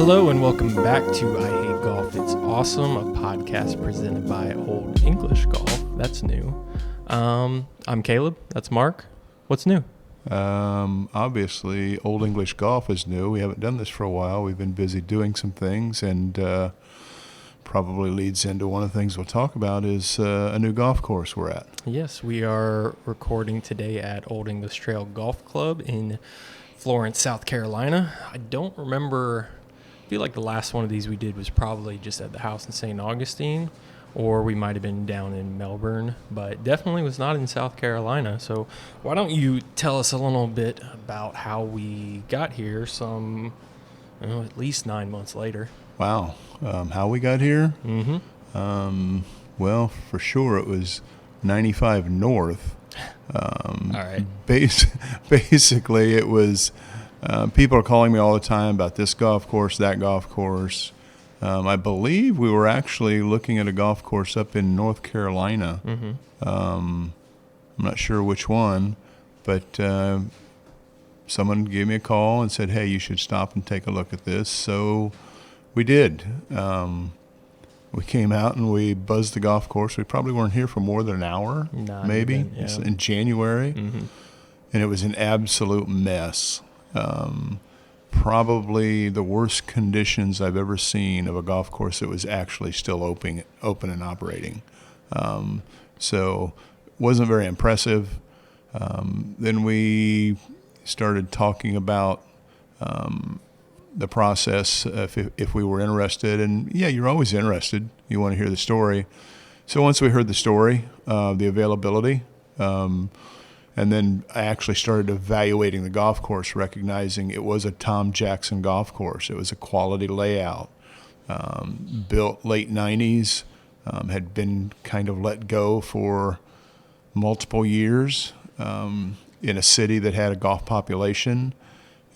Hello and welcome back to I Hate Golf, It's Awesome, a podcast presented by Old English Golf. That's new. I'm Caleb. That's Mark. What's new? Obviously, Old English Golf is new. We haven't done this for a while. We've been busy doing some things, and probably leads into one of the things we'll talk about is a new golf course we're at. Yes, we are recording today at Old English Trail Golf Club in Florence, South Carolina. I don't remember. I feel like the last one of these we did was probably just at the house in St. Augustine, or we might have been down in Melbourne, but definitely was not in South Carolina. So why don't you tell us a little bit about how we got here at least 9 months later. Wow. How we got here? Mm-hmm. Well, for sure it was 95 north. All right. Basically, it was people are calling me all the time about this golf course, that golf course. I believe we were actually looking at a golf course up in North Carolina. Mm-hmm. I'm not sure which one, but someone gave me a call and said, hey, you should stop and take a look at this. So we did. We came out and we buzzed the golf course. We probably weren't here for more than an hour, maybe, in January. Mm-hmm. And it was an absolute mess. Probably the worst conditions I've ever seen of a golf course that was actually still open and operating. So it wasn't very impressive. Then we started talking about the process, if we were interested. And yeah, you're always interested. You want to hear the story. So once we heard the story, the availability, and then I actually started evaluating the golf course, recognizing it was a Tom Jackson golf course. It was a quality layout, built late 90s, had been kind of let go for multiple years in a city that had a golf population.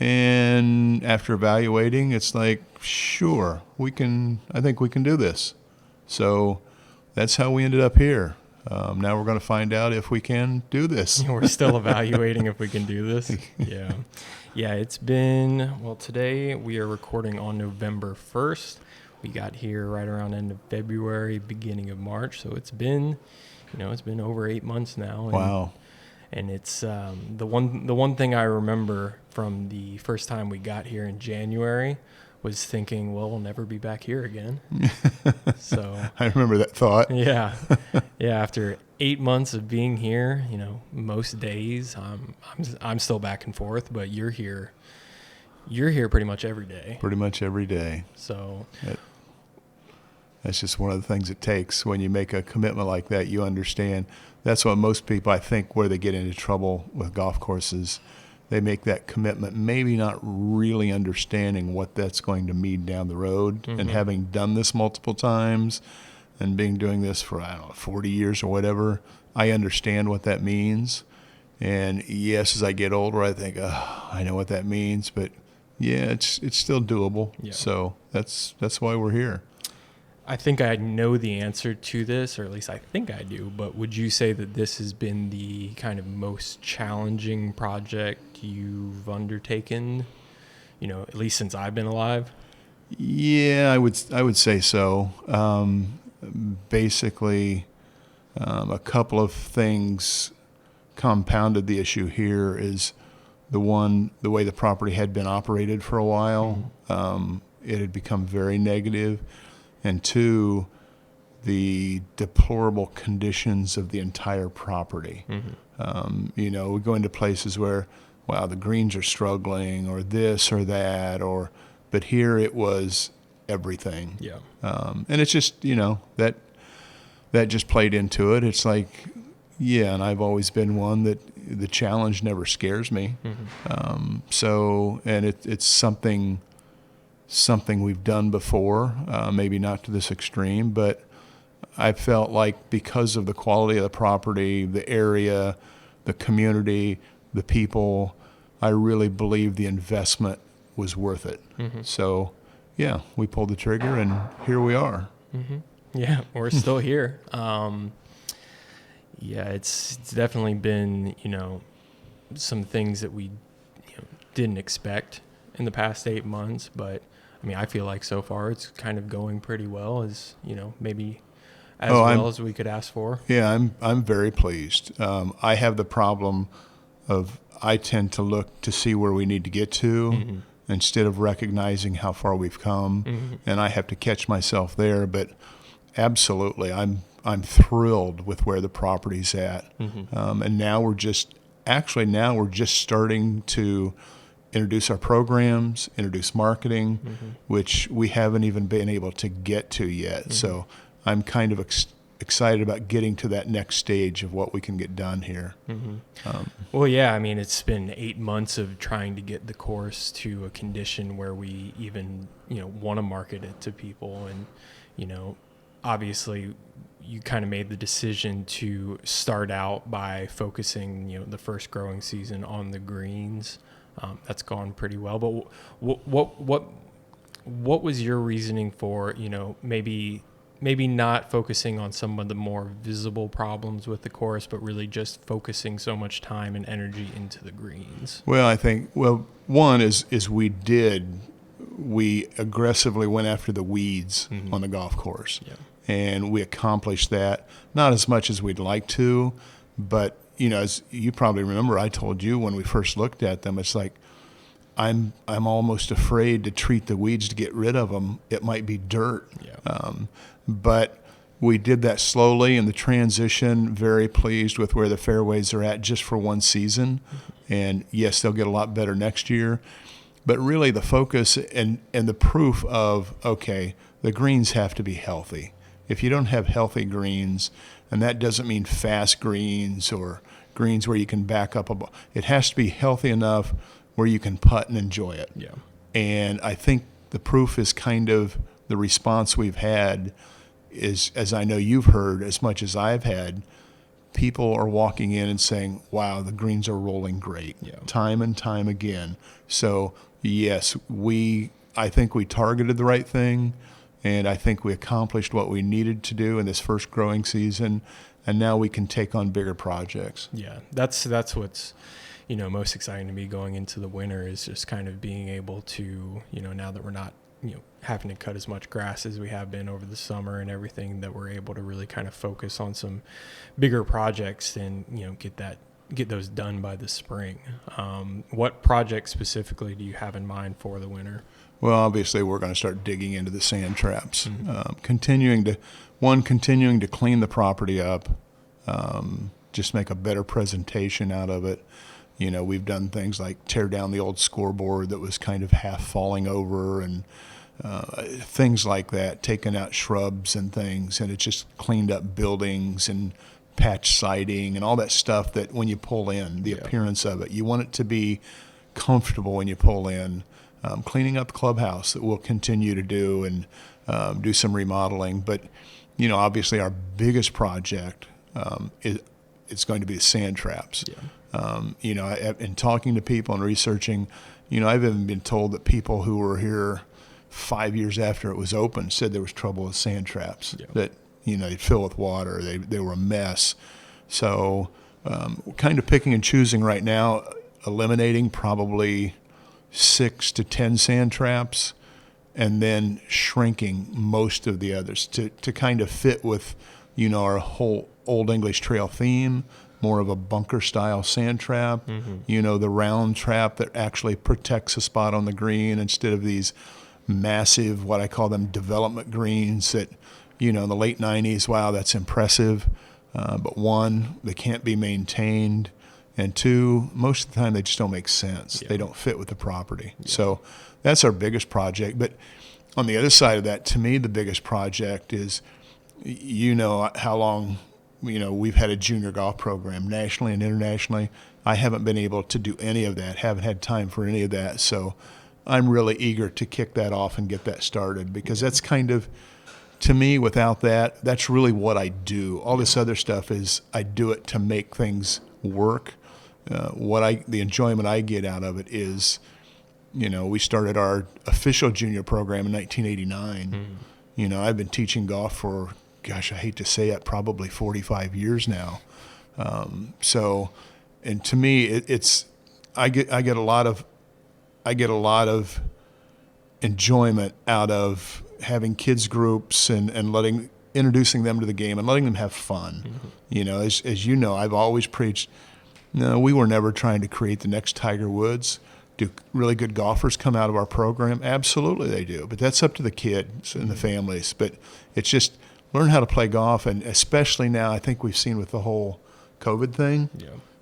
And after evaluating, it's like, sure, I think we can do this. So that's how we ended up here. Now we're going to find out if we can do this. We're still evaluating if we can do this. Yeah. It's been, today we are recording on November 1st. We got here right around end of February, beginning of March. So it's been over 8 months now. And, wow. And it's the one thing I remember from the first time we got here in January was thinking, well, we'll never be back here again. So I remember that thought. Yeah. After 8 months of being here, most days I'm still back and forth, but you're here pretty much every day. Pretty much every day. So that's just one of the things it takes when you make a commitment like that. You understand. That's what most people, I think, where they get into trouble with golf courses. They make that commitment, maybe not really understanding what that's going to mean down the road. Mm-hmm. And having done this multiple times and doing this for, 40 years or whatever, I understand what that means. And yes, as I get older, I think, I know what that means. But yeah, it's still doable. Yeah. So that's why we're here. I think I know the answer to this, or at least I think I do, but would you say that this has been the kind of most challenging project you've undertaken, at least since I've been alive? Yeah, I would say so. Basically, a couple of things compounded the issue here is the way the property had been operated for a while. Mm-hmm. It had become very negative. And two, the deplorable conditions of the entire property. Mm-hmm. We go into places where, wow, the greens are struggling, or this or that, but here it was everything. Yeah. And it's just, that just played into it. It's like, yeah, and I've always been one that the challenge never scares me. Mm-hmm. And it's something we've done before, maybe not to this extreme, but I felt like because of the quality of the property, the area, the community, the people, I really believe the investment was worth it. Mm-hmm. So, yeah, we pulled the trigger and here we are. Mm-hmm. Yeah, we're still here. It's definitely been, some things that we didn't expect in the past 8 months, but I mean, I feel like so far it's kind of going pretty well, as maybe as Oh, well as we could ask for. Yeah, I'm very pleased. I have the problem of I tend to look to see where we need to get to instead of recognizing how far we've come, and I have to catch myself there. But absolutely, I'm thrilled with where the property's at, and now we're just starting to introduce our programs, introduce marketing, which we haven't even been able to get to yet. So I'm kind of excited about getting to that next stage of what we can get done here. Well, yeah, I mean, it's been 8 months of trying to get the course to a condition where we even, want to market it to people. And, obviously you kind of made the decision to start out by focusing, the first growing season on the greens. That's gone pretty well. But what was your reasoning for, maybe not focusing on some of the more visible problems with the course, but really just focusing so much time and energy into the greens? Well, I think, one is we aggressively went after the weeds on the golf course. Yeah. And we accomplished that, not as much as we'd like to, but, as you probably remember, I told you when we first looked at them, it's like, I'm almost afraid to treat the weeds to get rid of them. It might be dirt. Yeah. But we did that slowly in the transition, very pleased with where the fairways are at just for one season. And yes, they'll get a lot better next year. But really the focus and the proof of, okay, the greens have to be healthy. If you don't have healthy greens, and that doesn't mean fast greens or greens where you can back up a ball, it has to be healthy enough where you can putt and enjoy it. Yeah. And I think the proof is kind of the response we've had is, as I know you've heard as much as I've had, people are walking in and saying, wow, the greens are rolling great, time and time again. So, yes, I think we targeted the right thing, and I think we accomplished what we needed to do in this first growing season, and now we can take on bigger projects. Yeah, that's what's most exciting to me going into the winter, is just kind of being able to, now that we're not having to cut as much grass as we have been over the summer and everything, that we're able to really kind of focus on some bigger projects and get those done by the spring. What project specifically do you have in mind for the winter? Well, obviously we're going to start digging into the sand traps, continuing to clean the property up, just make a better presentation out of it. We've done things like tear down the old scoreboard that was kind of half falling over, and things like that, taking out shrubs and things, and it's just cleaned up buildings and patch siding and all that stuff that when you pull in, the appearance of it, you want it to be comfortable when you pull in. Cleaning up the clubhouse that we'll continue to do, and do some remodeling. But, obviously our biggest project it's going to be the sand traps. In talking to people and researching, I've even been told that people who were here 5 years after it was open said there was trouble with sand traps, that, they'd fill with water. They were a mess. So we're kind of picking and choosing right now, eliminating probably 6 to 10 sand traps, and then shrinking most of the others to kind of fit with, our whole Old English Trail theme, more of a bunker style sand trap, the round trap that actually protects a spot on the green instead of these massive, what I call them, development greens that, in the late 90s, wow, that's impressive. But one, they can't be maintained. And two, most of the time they just don't make sense. They don't fit with the property. So that's our biggest project. But on the other side of that, to me, the biggest project is, how long, we've had a junior golf program nationally and internationally. I haven't been able to do any of that, haven't had time for any of that. So I'm really eager to kick that off and get that started, because that's kind of, to me, without that, that's really what I do. All this other stuff is I do it to make things work. The enjoyment I get out of it is, we started our official junior program in 1989. I've been teaching golf for, gosh, I hate to say it, probably 45 years now. And to me, I get a lot of enjoyment out of having kids groups and introducing them to the game and letting them have fun. Mm-hmm. You know, as you know, I've always preached, no, we were never trying to create the next Tiger Woods. Do really good golfers come out of our program? Absolutely they do. But that's up to the kids and the families. But it's just learn how to play golf. And especially now, I think we've seen with the whole COVID thing,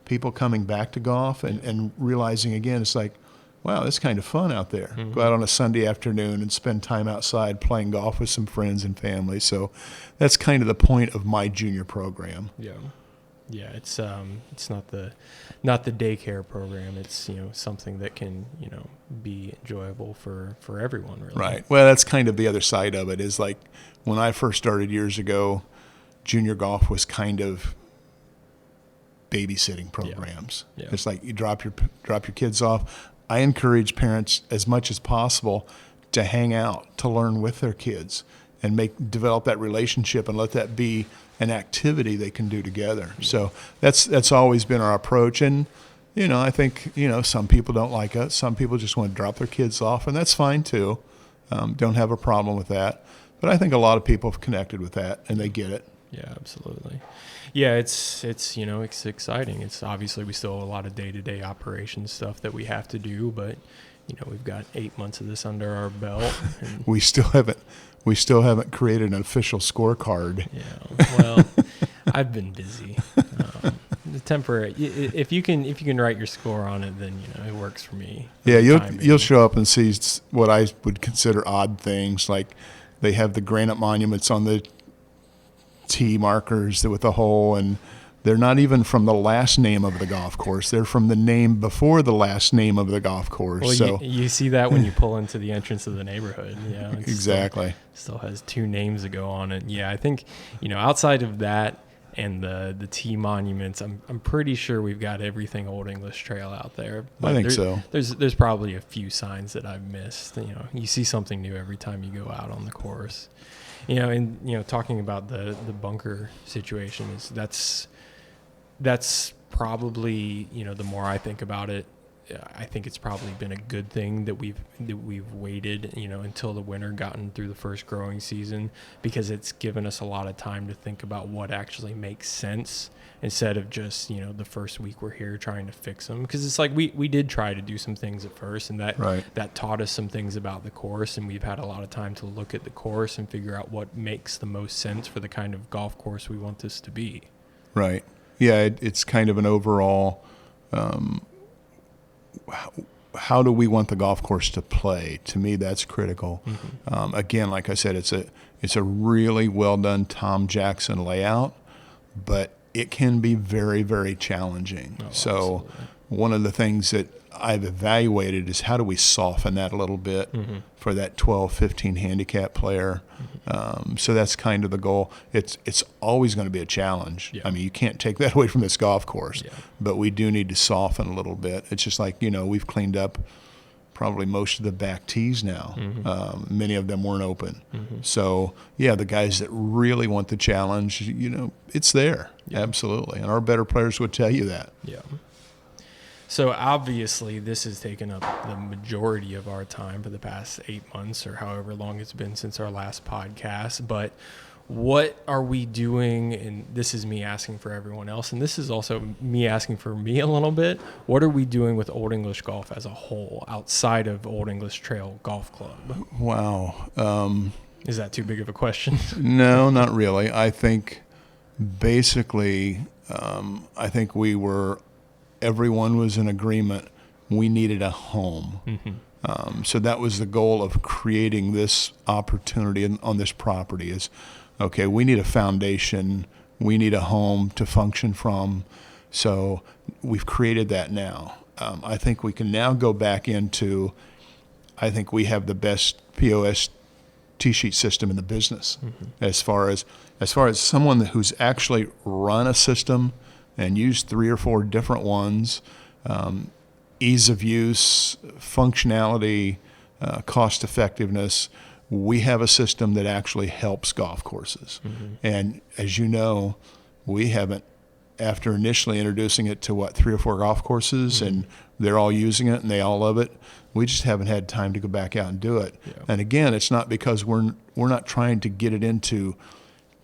people coming back to golf and realizing again, it's like, wow, it's kind of fun out there. Mm-hmm. Go out on a Sunday afternoon and spend time outside playing golf with some friends and family. So that's kind of the point of my junior program. Yeah. Yeah, it's not the daycare program. It's, something that can, be enjoyable for everyone, really. Right. Well, that's kind of the other side of it is like when I first started years ago, junior golf was kind of babysitting programs. Yeah. It's like you drop your kids off. I encourage parents as much as possible to hang out, to learn with their kids and develop that relationship and let that be an activity they can do together. So that's always been our approach. And, I think, some people don't like us. Some people just want to drop their kids off, and that's fine too. Don't have a problem with that. But I think a lot of people have connected with that, and they get it. Yeah, absolutely. Yeah, it's exciting. It's obviously we still have a lot of day-to-day operations stuff that we have to do, but we've got 8 months of this under our belt. And we still haven't created an official scorecard. Yeah. Well, I've been busy. The temporary. If you can write your score on it, then it works for me. Yeah, you'll show up and see what I would consider odd things, like they have the granite monuments on the tee markers with a hole, and they're not even from the last name of the golf course. They're from the name before the last name of the golf course. Well, so you see that when you pull into the entrance of the neighborhood. Yeah, exactly. Still has 2 names ago on it. Yeah, I think outside of that and the tee monuments, I'm pretty sure we've got everything Old English Trail out there. But I think so. There's probably a few signs that I've missed. You see something new every time you go out on the course. And talking about the bunker situation that's probably, the more I think about it, I think it's probably been a good thing that we've waited, until the winter, gotten through the first growing season, because it's given us a lot of time to think about what actually makes sense instead of just, the first week we're here trying to fix them. Because it's like we did try to do some things at first, and that taught us some things about the course, and we've had a lot of time to look at the course and figure out what makes the most sense for the kind of golf course we want this to be. Right. Yeah, it's kind of an overall how do we want the golf course to play? To me, that's critical. Mm-hmm. Again, like I said, it's a really well done Tom Jackson layout, but it can be very, very challenging. Oh, so absolutely. One of the things that I've evaluated is how do we soften that a little bit for that 12, 15 handicap player. So that's kind of the goal. It's always going to be a challenge. Yeah. I mean, you can't take that away from this golf course, Yeah. but we do need to soften a little bit. It's just like, we've cleaned up probably most of the back tees now. Many of them weren't open. So, yeah, the guys that really want the challenge, it's there. Yeah. Absolutely. And our better players would tell you that. Yeah. So obviously this has taken up the majority of our time for the past 8 months or however long it's been since our last podcast. But what are we doing? And this is me asking for everyone else. And this is also me asking for me a little bit. What are we doing with Old English Golf as a whole outside of Old English Trail Golf Club? Wow. Is that too big of a question? No, not really. I think basically, everyone was in agreement we needed a home. So that was the goal of creating this opportunity on this property is, okay, we need a foundation, we need a home to function from. So we've created that now. I think we can now go back into, I think we have the best POS tee sheet system in the business as far as someone who's actually run a system and used 3 or 4 different ones, ease of use, functionality, cost effectiveness. We have a system that actually helps golf courses. And as you know, we haven't after initially introducing it to 3 or 4 golf courses, and they're all using it and they all love it. We just haven't had time to go back out and do it. Yeah. And again, it's not because we're not trying to get it into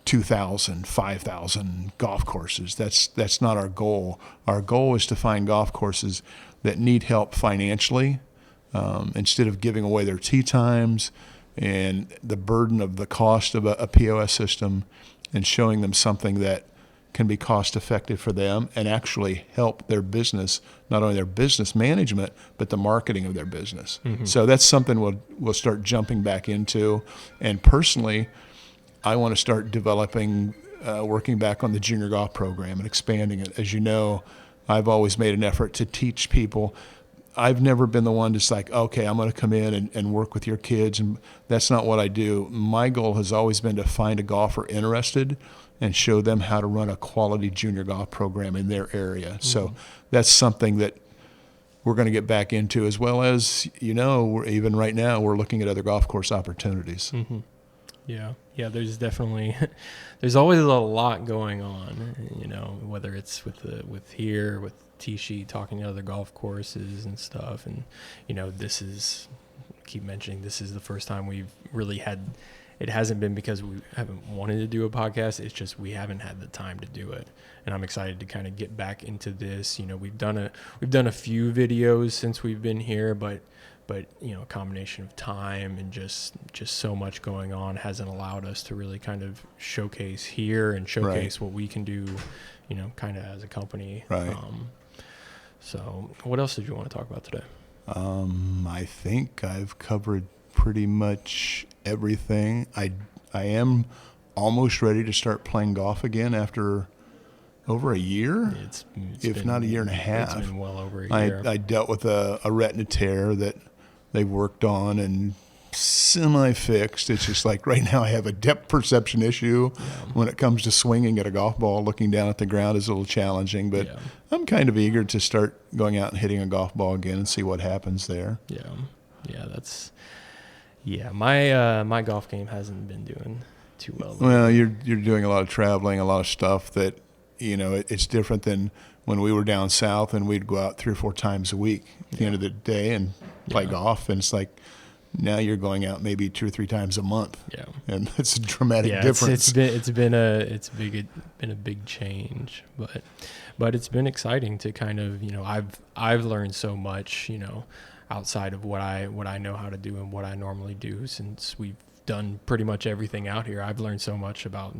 2,000, 5,000 golf courses. That's not our goal. Our goal is to find golf courses that need help financially, instead of giving away their tee times and the burden of the cost of a POS system, and showing them something that can be cost effective for them and actually help their business, not only their business management, but the marketing of their business. So that's something we'll start jumping back into. And personally, I want to start developing, working back on the junior golf program and expanding it. As you know, I've always made an effort to teach people. I've never been the one just like, okay, I'm going to come in and work with your kids. And that's not what I do. My goal has always been to find a golfer interested and show them how to run a quality junior golf program in their area. So that's something that we're going to get back into, as well as, even right now, we're looking at other golf course opportunities. Yeah, there's definitely, there's always a lot going on, whether it's with Tee Sheet, talking to other golf courses and stuff. And, this is the first time we've really had, it hasn't been because we haven't wanted to do a podcast. It's just we haven't had the time to do it. And I'm excited to kind of get back into this. We've done a few videos since we've been here, but a combination of time and just so much going on hasn't allowed us to really kind of showcase here and showcase what we can do, kind of as a company. Right. So what else did you want to talk about today? I think I've covered pretty much everything. I am almost ready to start playing golf again after over a year, if not a year and a half. It's been well over a year. I dealt with a retina tear that they worked on and semi-fixed. It's just like right now I have a depth perception issue. When it comes to swinging at a golf ball. Looking down at the ground is a little challenging, but I'm kind of eager to start going out and hitting a golf ball again and see what happens there. My golf game hasn't been doing too well. Well, you're doing a lot of traveling, a lot of stuff that, it's different than when we were down south and we'd go out 3 or 4 times a week at the end of the day and play golf. And it's like, now you're going out maybe 2 or 3 times a month. Yeah. And it's a dramatic difference. It's been a big change, but it's been exciting to kind of, I've learned so much, outside of what I know how to do and what I normally do, since we've done pretty much everything out here. I've learned so much about,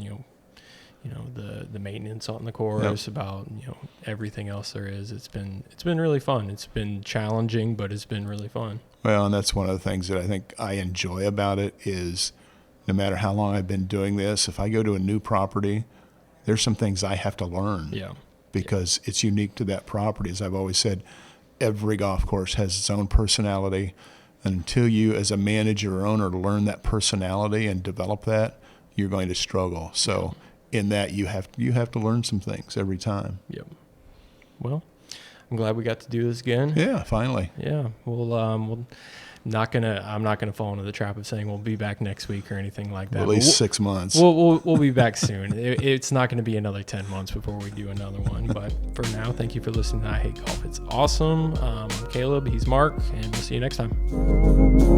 the maintenance on the course, about, everything else there is. It's been really fun. It's been challenging, but it's been really fun. Well, and that's one of the things that I think I enjoy about it is no matter how long I've been doing this, if I go to a new property, there's some things I have to learn because it's unique to that property. As I've always said, every golf course has its own personality. Until you, as a manager or owner, learn that personality and develop that, you're going to struggle. So in that, you have to learn some things every time. Yep. Well, I'm glad we got to do this again. Yeah, finally. Yeah. I'm not gonna fall into the trap of saying we'll be back next week or anything like that. At least 6 months. We'll be back soon. It's not going to be another 10 months before we do another one. But for now, thank you for listening to I Hate Golf. It's awesome. Caleb, he's Mark, and we'll see you next time.